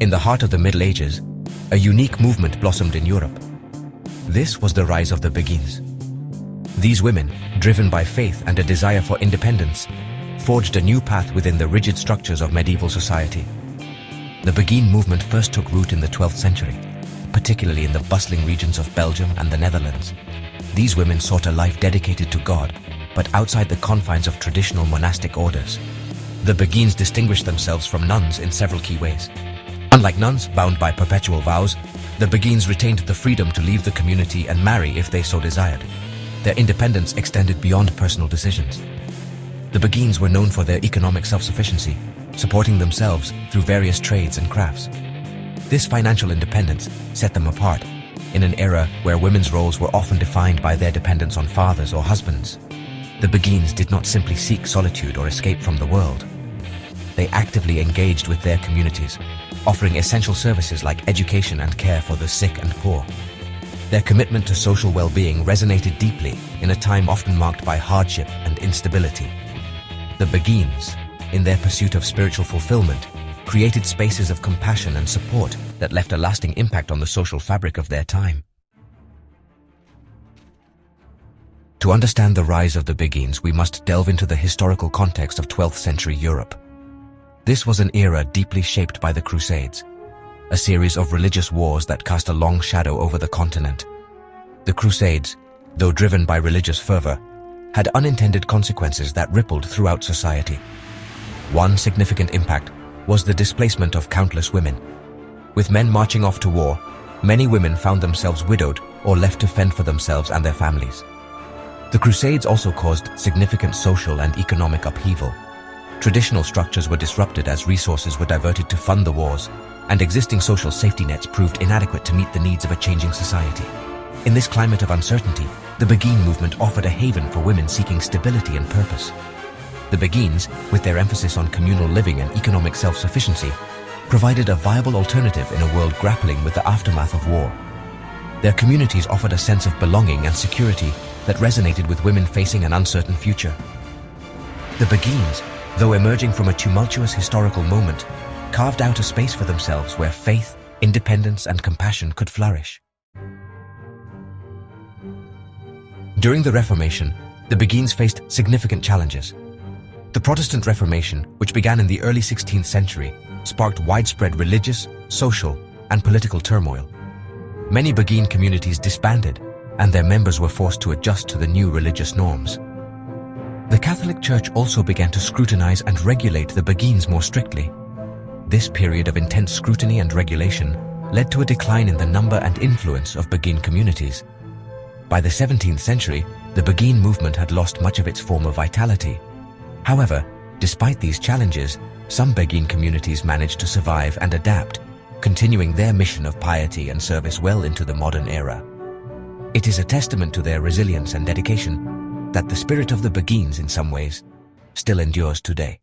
In the heart of the Middle Ages, a unique movement blossomed in Europe. This was the rise of the Beguines. These women, driven by faith and a desire for independence, forged a new path within the rigid structures of medieval society. The Beguine movement first took root in the 12th century, particularly in the bustling regions of Belgium and the Netherlands. These women sought a life dedicated to God, but outside the confines of traditional monastic orders. The Beguines distinguished themselves from nuns in several key ways. Unlike nuns bound by perpetual vows, the Beguines retained the freedom to leave the community and marry if they so desired. Their independence extended beyond personal decisions. The Beguines were known for their economic self-sufficiency, supporting themselves through various trades and crafts. This financial independence set them apart in an era where women's roles were often defined by their dependence on fathers or husbands. The Beguines did not simply seek solitude or escape from the world. They actively engaged with their communities, offering essential services like education and care for the sick and poor. Their commitment to social well-being resonated deeply in a time often marked by hardship and instability. The Beguines, in their pursuit of spiritual fulfillment, created spaces of compassion and support that left a lasting impact on the social fabric of their time. To understand the rise of the Beguines, we must delve into the historical context of 12th century Europe. This was an era deeply shaped by the Crusades, a series of religious wars that cast a long shadow over the continent. The Crusades, though driven by religious fervor, had unintended consequences that rippled throughout society. One significant impact was the displacement of countless women. With men marching off to war, many women found themselves widowed or left to fend for themselves and their families. The Crusades also caused significant social and economic upheaval. Traditional structures were disrupted as resources were diverted to fund the wars, and existing social safety nets proved inadequate to meet the needs of a changing society. In this climate of uncertainty, the Beguine movement offered a haven for women seeking stability and purpose. The Beguines, with their emphasis on communal living and economic self-sufficiency, provided a viable alternative in a world grappling with the aftermath of war. Their communities offered a sense of belonging and security that resonated with women facing an uncertain future. The Beguines, though emerging from a tumultuous historical moment, carved out a space for themselves where faith, independence, and compassion could flourish. During the Reformation, the Beguines faced significant challenges. The Protestant Reformation, which began in the early 16th century, sparked widespread religious, social, and political turmoil. Many Beguine communities disbanded, and their members were forced to adjust to the new religious norms. The Catholic Church also began to scrutinize and regulate the Beguines more strictly. This period of intense scrutiny and regulation led to a decline in the number and influence of Beguine communities. By the 17th century, the Beguine movement had lost much of its former vitality. However, despite these challenges, some Beguine communities managed to survive and adapt, continuing their mission of piety and service well into the modern era. It is a testament to their resilience and dedication that the spirit of the Beguines, in some ways, still endures today.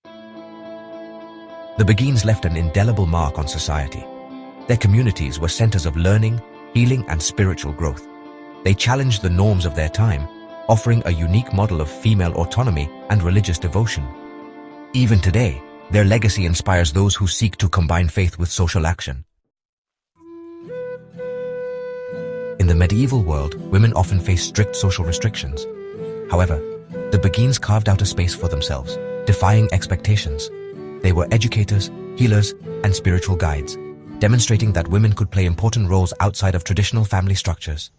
The Beguines left an indelible mark on society. Their communities were centers of learning, healing, and spiritual growth. They challenged the norms of their time, offering a unique model of female autonomy and religious devotion. Even today, their legacy inspires those who seek to combine faith with social action. In the medieval world, women often faced strict social restrictions. However, the Beguines carved out a space for themselves, defying expectations. They were educators, healers, and spiritual guides, demonstrating that women could play important roles outside of traditional family structures.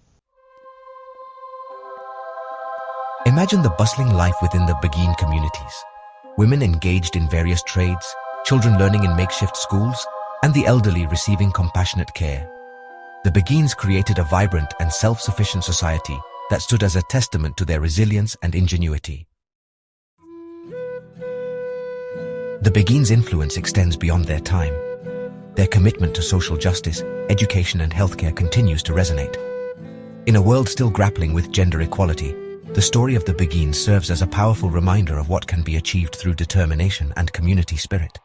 Imagine the bustling life within the Beguine communities. Women engaged in various trades, children learning in makeshift schools, and the elderly receiving compassionate care. The Beguines created a vibrant and self-sufficient society that stood as a testament to their resilience and ingenuity. The Beguines' influence extends beyond their time. Their commitment to social justice, education, and healthcare continues to resonate. In a world still grappling with gender equality, the story of the Beguines serves as a powerful reminder of what can be achieved through determination and community spirit.